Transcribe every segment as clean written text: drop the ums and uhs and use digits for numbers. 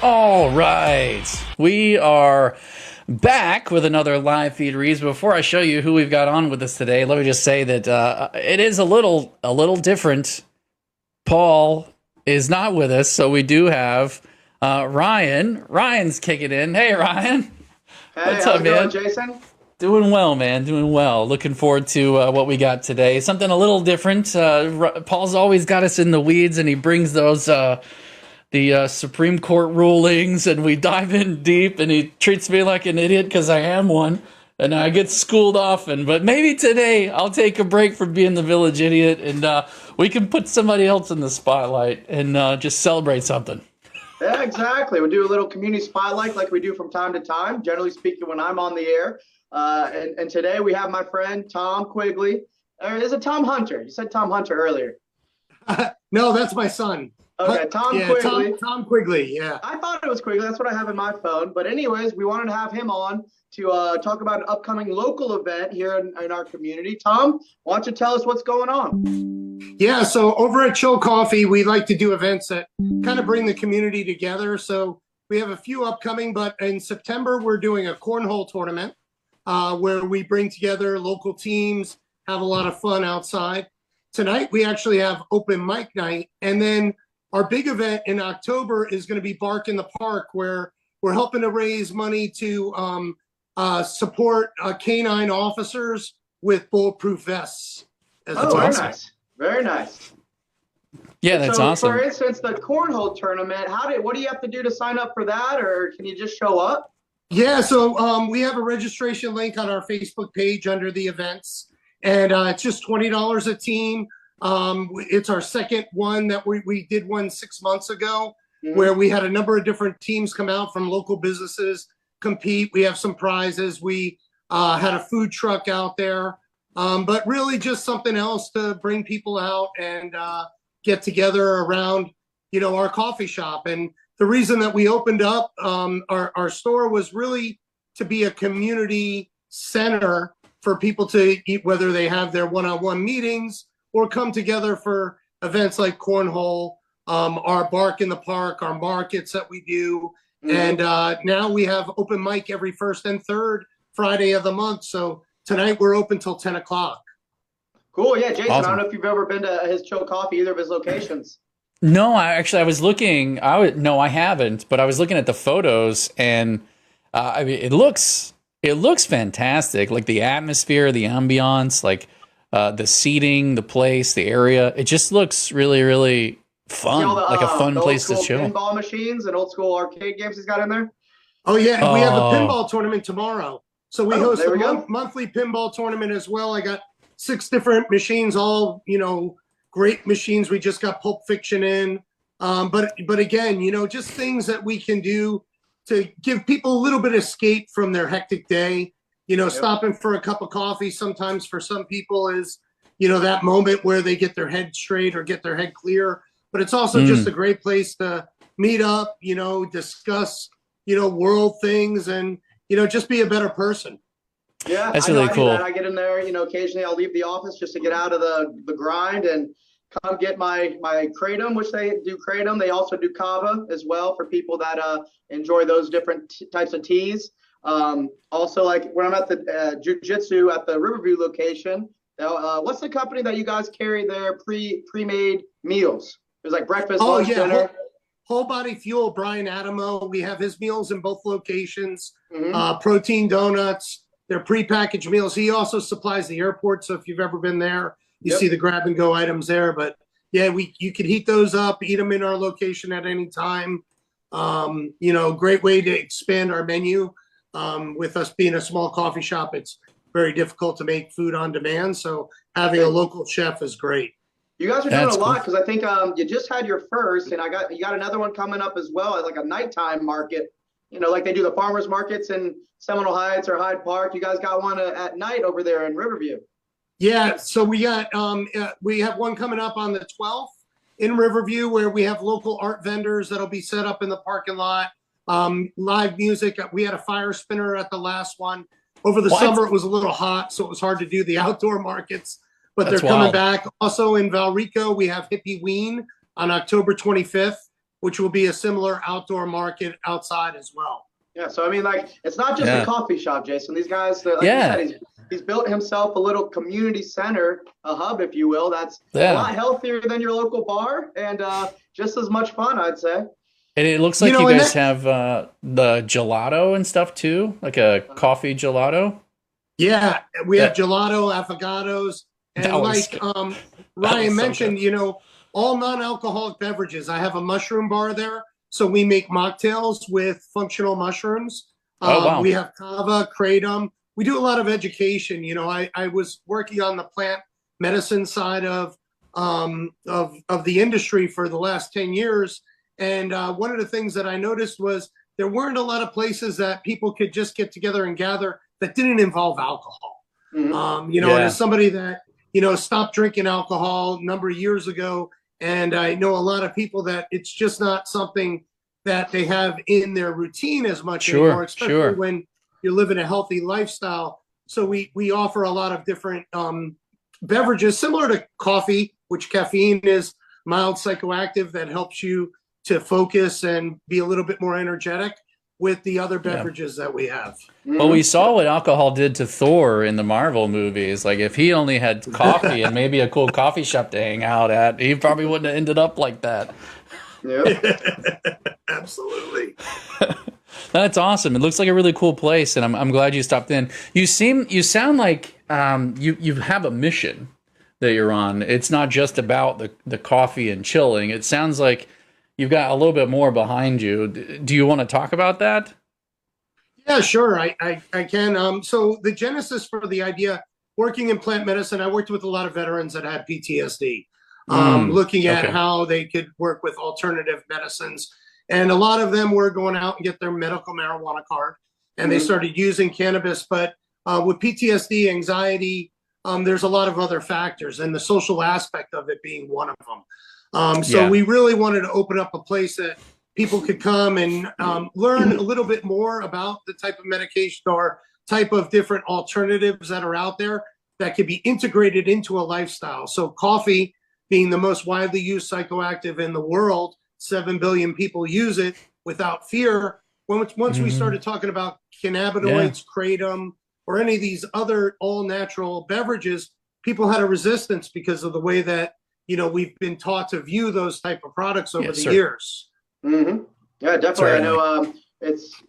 All right. We are back with another live feed reads. Before I show you who we've got on with us today, let me just say that it is a little different. Paul is not with us, so we do have Ryan. Ryan's kicking in. Hey, Ryan. Hey, What's how's up, it going, man? Jason? Doing well, man. Doing well. Looking forward to what we got today. Something a little different. Paul's always got us in the weeds, and he brings those the Supreme Court rulings, and we dive in deep, and he treats me like an idiot because I am one, and I get schooled often. But maybe today I'll take a break from being the village idiot, and we can put somebody else in the spotlight and just celebrate something. Yeah, exactly. We do a little community spotlight like we do from time to time, generally speaking, when I'm on the air. And today we have my friend Tom Quigley. Or is it Tom Hunter? You said Tom Hunter earlier. No, that's my son. Okay, Tom Yeah, Quigley. Tom Quigley. Yeah. I thought it was Quigley. That's what I have in my phone. But anyways, we wanted to have him on to talk about an upcoming local event here in our community. Tom, why don't you tell us what's going on? Yeah. So over at Chill Caw-Fee, we like to do events that kind of bring the community together. So we have a few upcoming, but in September, we're doing a cornhole tournament where we bring together local teams, have a lot of fun outside. Tonight, we actually have open mic night. And then our big event in October is going to be Bark in the Park, where we're helping to raise money to support canine officers with bulletproof vests. Oh, very nice. Very nice. Yeah, that's so, awesome. For instance, the cornhole tournament, what do you have to do to sign up for that, or can you just show up? Yeah, so we have a registration link on our Facebook page under the events, and it's just $20 a team. It's our second one that we did one 6 months ago, where we had a number of different teams come out from local businesses, compete. We have some prizes. We had a food truck out there, but really just something else to bring people out and get together around, our coffee shop. And the reason that we opened up our store was really to be a community center for people to eat, whether they have their one-on-one meetings or come together for events like cornhole, our Bark in the Park, our markets that we do. And now we have open mic every first and third Friday of the month. So tonight we're open till 10 o'clock. Cool. Yeah, Jason, Awesome. I don't know if you've ever been to his Chill Coffee, either of his locations. No, I was looking. No, I haven't. But I was looking at the photos, and I mean, it looks fantastic. Like the atmosphere, the ambiance, like the seating, the place, the area. It just looks really, really fun. Like a fun place to chill. Pinball machines and old school arcade games he's got in there. Oh yeah, and we have a pinball tournament tomorrow. So we host a monthly pinball tournament as well. I got 6 different machines, all great machines. We just got Pulp Fiction in, but again, just things that we can do to give people a little bit of escape from their hectic day. Stopping for a cup of coffee sometimes for some people is, that moment where they get their head straight or get their head clear. But it's also just a great place to meet up, discuss, world things and, just be a better person. Yeah, that's really cool. I get in there, occasionally I'll leave the office just to get out of the grind and come get my kratom, which they do kratom. They also do kava as well for people that enjoy those different types of teas. Also, like when I'm at the jiu-jitsu at the Riverview location, what's the company that you guys carry their pre-made meals? There's like breakfast, lunch, dinner. Whole Body Fuel, Brian Adamo. We have his meals in both locations. Protein donuts. They're prepackaged meals. He also supplies the airport. So if you've ever been there, you see the grab and go items there. But yeah, you can heat those up, eat them in our location at any time. Great way to expand our menu. With us being a small coffee shop, it's very difficult to make food on demand. So having a local chef is great. You guys are doing a lot because I think you just had your first, and you got another one coming up as well, like a nighttime market. Like they do the farmers markets in Seminole Heights or Hyde Park. You guys got one at night over there in Riverview. Yeah, so we have one coming up on the 12th in Riverview where we have local art vendors that'll be set up in the parking lot. Live music. We had a fire spinner at the last one. Over the summer, it was a little hot, so it was hard to do the outdoor markets, but they're coming back. Also in Valrico, we have Hippie Ween on October 25th. which will be a similar outdoor market outside as well. Yeah, so I mean, like, it's not just a coffee shop, Jason. These guys, like you said, he's built himself a little community center, a hub, if you will. That's a lot healthier than your local bar, and just as much fun, I'd say. And it looks like you guys have the gelato and stuff too, like a coffee gelato. Yeah, we have gelato, affogatos, and like Ryan mentioned, all non-alcoholic beverages. I have a mushroom bar there, so we make mocktails with functional mushrooms. We have kava, kratom. We do a lot of education. I was working on the plant medicine side of the industry for the last 10 years. And one of the things that I noticed was there weren't a lot of places that people could just get together and gather that didn't involve alcohol. And as somebody that, stopped drinking alcohol a number of years ago, and I know a lot of people that it's just not something that they have in their routine as much anymore, especially when you're living a healthy lifestyle. So we offer a lot of different beverages similar to coffee, which caffeine is mild psychoactive that helps you to focus and be a little bit more energetic, with the other beverages that we have. Well, we saw what alcohol did to Thor in the Marvel movies. Like, if he only had coffee and maybe a cool coffee shop to hang out at, he probably wouldn't have ended up like that. Yeah, absolutely. That's awesome. It looks like a really cool place, and I'm glad you stopped in. You sound like you have a mission that you're on. It's not just about the coffee and chilling. It sounds like you've got a little bit more behind you. Do you want to talk about that? Yeah, sure. I can. So the genesis for the idea, working in plant medicine, I worked with a lot of veterans that had PTSD, looking at how they could work with alternative medicines. And a lot of them were going out and get their medical marijuana card, and they started using cannabis. But with PTSD, anxiety, there's a lot of other factors, and the social aspect of it being one of them. So we really wanted to open up a place that people could come and learn a little bit more about the type of medication or type of different alternatives that are out there that could be integrated into a lifestyle. So coffee being the most widely used psychoactive in the world, 7 billion people use it without fear. Once we started talking about cannabinoids, kratom, or any of these other all-natural beverages, people had a resistance because of the way that we've been taught to view those type of products over the years. Yeah, definitely. Certainly. I know it's,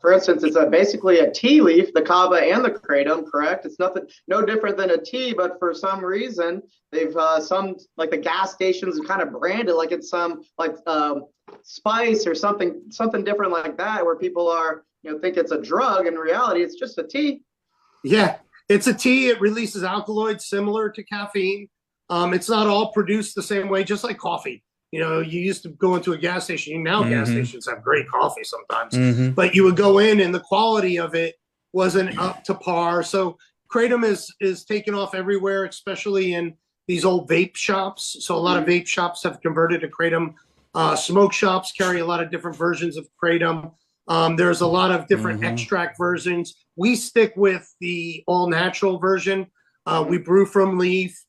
for instance, it's basically a tea leaf, the kava and the kratom, correct? It's no different than a tea, but for some reason, they've some, like the gas stations kind of branded like it's some like spice or something different like that, where people are, think it's a drug. In reality, it's just a tea. Yeah, it's a tea. It releases alkaloids similar to caffeine. It's not all produced the same way, just like coffee. You used to go into a gas station. Now gas stations have great coffee sometimes, but you would go in and the quality of it wasn't up to par. So kratom is taken off everywhere, especially in these old vape shops. So a lot of vape shops have converted to kratom. Smoke shops carry a lot of different versions of kratom. There's a lot of different extract versions. We stick with the all natural version. We brew from leaf.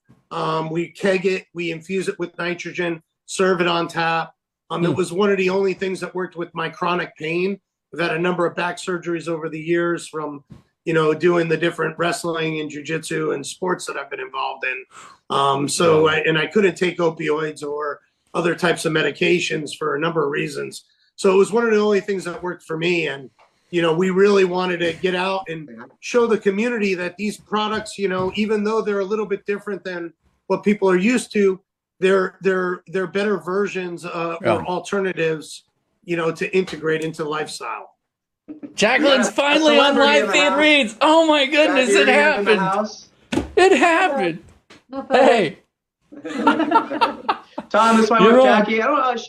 We keg it, we infuse it with nitrogen, serve it on tap. It was one of the only things that worked with my chronic pain. I've had a number of back surgeries over the years from, doing the different wrestling and jiu-jitsu and sports that I've been involved in. I couldn't take opioids or other types of medications for a number of reasons. So it was one of the only things that worked for me. And, we really wanted to get out and show the community that these products, even though they're a little bit different than what people are used to, they're better versions or alternatives, to integrate into lifestyle. Jacquelyn's finally on Live Feed Reads. Oh my goodness, it happened. It happened. Hey. Tom, this is my wife Jackie. I don't know.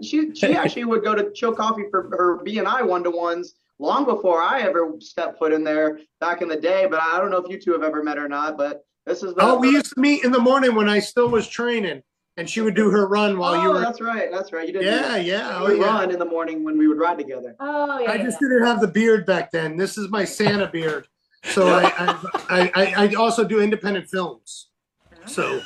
She actually would go to Chill Caw-Fee for her B&I one-to-ones long before I ever stepped foot in there back in the day. But I don't know if you two have ever met or not. But this is we used to meet in the morning when I still was training, and she would do her run while you were. That's right. You did. We run in the morning when we would ride together. Oh yeah. I just didn't have the beard back then. This is my Santa beard. So I also do independent films. So.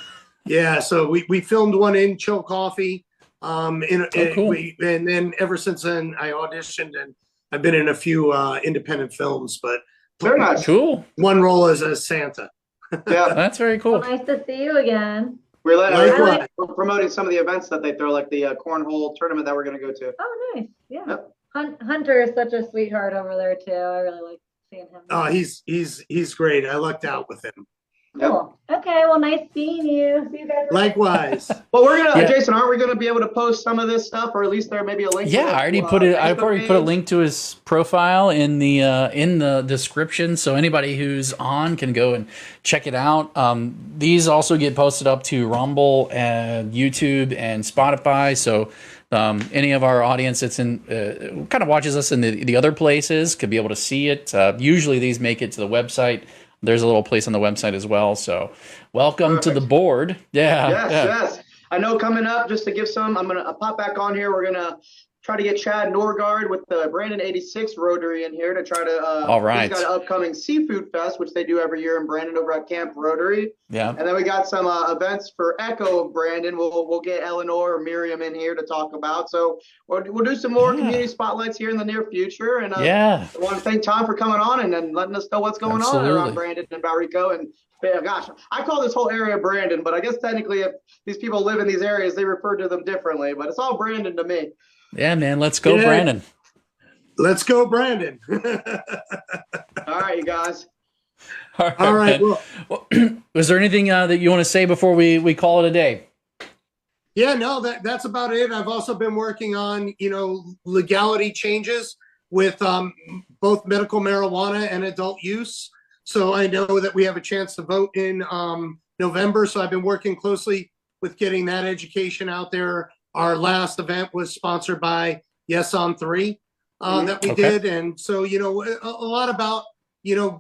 Yeah, so we filmed one in Chill Caw-Fee. Cool. And then ever since then, I auditioned and I've been in a few independent films, but Very nice. Cool. one role as a Santa. Yeah, That's very cool. Well, nice to see you again. Likewise. we're promoting some of the events that they throw, like the cornhole tournament that we're going to go to. Oh, nice. Yeah. Yep. Hunter is such a sweetheart over there too. I really like seeing him. Oh, he's great. I lucked out with him. Cool. Okay. Well, nice seeing you. See you guys. Likewise. Well, we're gonna, Yeah. Jason, aren't we gonna be able to post some of this stuff, or at least there may be a link? Yeah, to I already it, put it. I've Facebook already put a page? link to his profile in the description, so anybody who's on can go and check it out. These also get posted up to Rumble and YouTube and Spotify. So any of our audience that's in kind of watches us in the other places could be able to see it. Usually these make it to the website. There's a little place on the website as well. So welcome to the board. Yeah. Yes. I know coming up, just to give some, I'm gonna pop back on here. We're gonna try to get Chad Norgard with the Brandon 86 Rotary in here to try to. All right. He's got an upcoming Seafood Fest, which they do every year in Brandon over at Camp Rotary. Yeah. And then we got some events for Echo of Brandon. We'll get Eleanor or Miriam in here to talk about. So we'll do some more community spotlights here in the near future. And I want to thank Tom for coming on and then letting us know what's going on around Brandon and Barrico. And gosh, I call this whole area Brandon, but I guess technically if these people live in these areas, they refer to them differently. But it's all Brandon to me. Yeah, man. Let's go, Brandon. Let's go, Brandon. All right, you guys. All right. Well, was there anything that you want to say before we call it a day? yeah, no, that's about it. I've also been working on, legality changes with both medical marijuana and adult use. So I know that we have a chance to vote in November. So I've been working closely with getting that education out there. Our last event was sponsored by Yes on 3 that we did. And so, a lot about,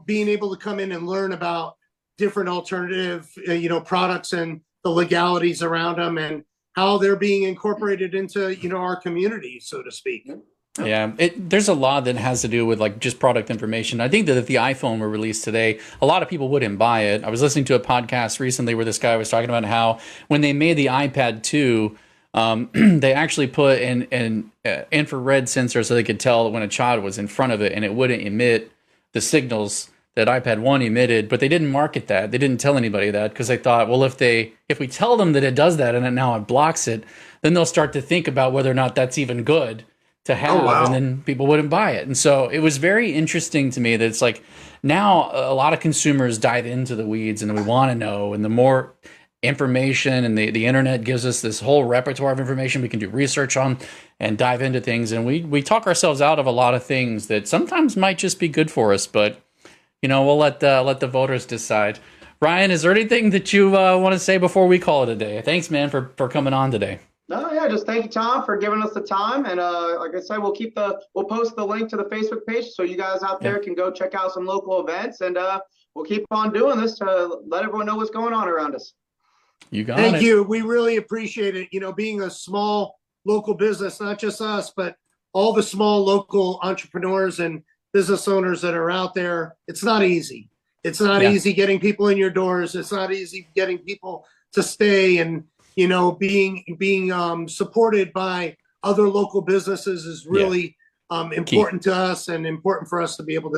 being able to come in and learn about different alternative, products and the legalities around them and how they're being incorporated into, our community, so to speak. Yeah, there's a lot that has to do with like just product information. I think that if the iPhone were released today, a lot of people wouldn't buy it. I was listening to a podcast recently where this guy was talking about how when they made the iPad 2, they actually put an infrared sensor so they could tell when a child was in front of it and it wouldn't emit the signals that iPad 1 emitted, but they didn't market that. They didn't tell anybody that because they thought, well, if we tell them that it does that and now it blocks it, then they'll start to think about whether or not that's even good to have, and then people wouldn't buy it. And so it was very interesting to me that it's like now a lot of consumers dive into the weeds and we want to know, and the more information and the internet gives us this whole repertoire of information we can do research on and dive into things, and we talk ourselves out of a lot of things that sometimes might just be good for us, but we'll let the voters decide. Ryan, is there anything that you want to say before we call it a day? Thanks, man, for coming on today. No, yeah, just thank you, Tom, for giving us the time. And like I said, we'll post the link to the Facebook page so you guys out there can go check out some local events, and we'll keep on doing this to let everyone know what's going on around us. You got it. Thank you. We really appreciate it. Being a small local business, not just us, but all the small local entrepreneurs and business owners that are out there. It's not easy. It's not easy getting people in your doors. It's not easy getting people to stay, and being supported by other local businesses is really important to us, and important for us to be able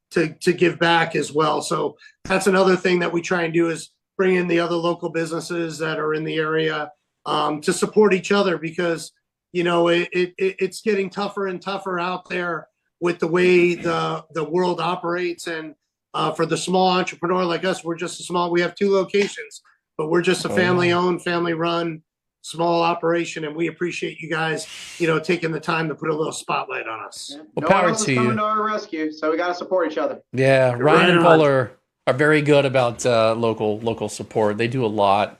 to give back as well. So that's another thing that we try and do, is bring in the other local businesses that are in the area to support each other, because it's getting tougher and tougher out there with the way the world operates. And for the small entrepreneur like us, we have 2 locations, but we're just a family-owned, family-run, small operation, and we appreciate you guys, taking the time to put a little spotlight on us. Yeah. Well, No one power else is to coming you. to our rescue, so we got to support each other. Yeah, Ryan and Right Paul on. are very good about local support. They do a lot.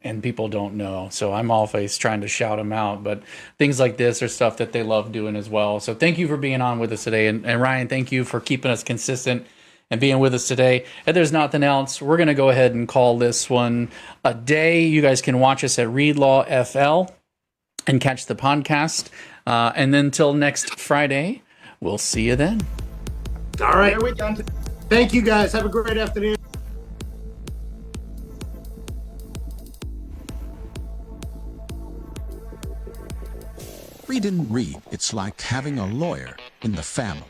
And people don't know. So I'm always trying to shout them out. But things like this are stuff that they love doing as well. So thank you for being on with us today. And Ryan, thank you for keeping us consistent and being with us today. If there's nothing else, we're going to go ahead and call this one a day. You guys can watch us at Reed Law FL and catch the podcast. And then until next Friday, we'll see you then. All right. Here we go. Thank you, guys. Have a great afternoon. Reed and Reed, it's like having a lawyer in the family.